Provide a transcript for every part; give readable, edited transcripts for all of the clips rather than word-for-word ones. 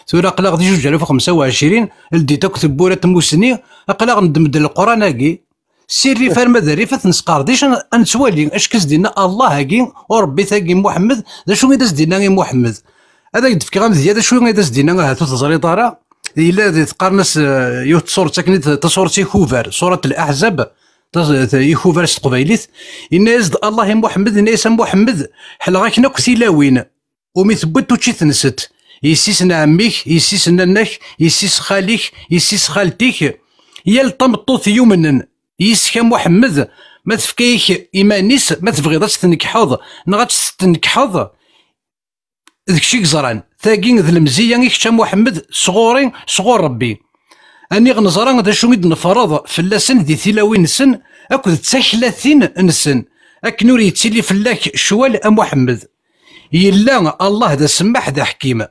ثورة أقلاق دي 2025 لديت أكو ثبورة موسني أقلاق ندمد القرآن هاكي سيري فرما ذريفة نسقارديش نتوالي اش كزدينا الله هاكي وربي ثاقي محمد ذا شو غيداز دينا محمد هذا يدفكي غام زيادة شو غيداز دينا هاتو تزري طارا إلا تقارنس يوت صورة تكنيت تصورتي كوفر صورة الأحزاب يخوفر استقبايليت إن يزد الله محمد إن يسمى محمد حلغاك ناك تلاوين ومي ثبت وشي تنست يسيسنا عميك يسيسنا نك يسيس خاليك يسيس خالتيك يلطمطوث يومنا يسكا محمد ما تفكيك إيمانيس ما تبغي تنكحض نغات تنكحض ذاك شي زران ثاقين ذا المزية يكشا محمد صغورين صغور ربي أني غنزران ذا شو غيد نفرض فلاسن دي ثلاوين سن أكد تساكلاتين نسن أكنور يتسلي فلاك شوال محمد يلا الله ذا سماح ذا حكيم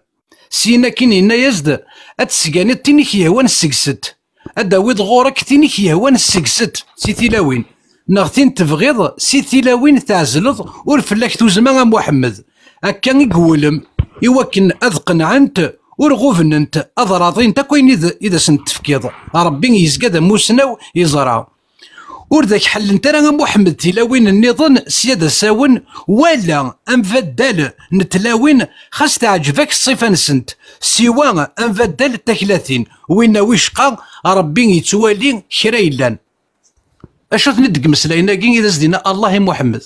سينا كين إنا يزد أتسقاني تينيك يهوان السقست أداويد غورك تينيك يهوان السقست سي ثلاوين نغتين تفغيض سي ثلاوين تعزلض ورفلاك توزما محمد أكان يقولم يوكن أذقن عنت ورغوفن انت أضراطين تكوين إذا سنت تفكيض ربي يزقاد موسناو يزرع وردك حل انت راه محمد تلاوين النظام سيادة ساون ولا انفدال نتلاوين خاص تعجبك الصفة نسنت سوا انفدال التكلاثين وين ويشقى ربي يتوالي كرا يلان اشوف ندق مسلاينا كين إذا زدنا الله محمد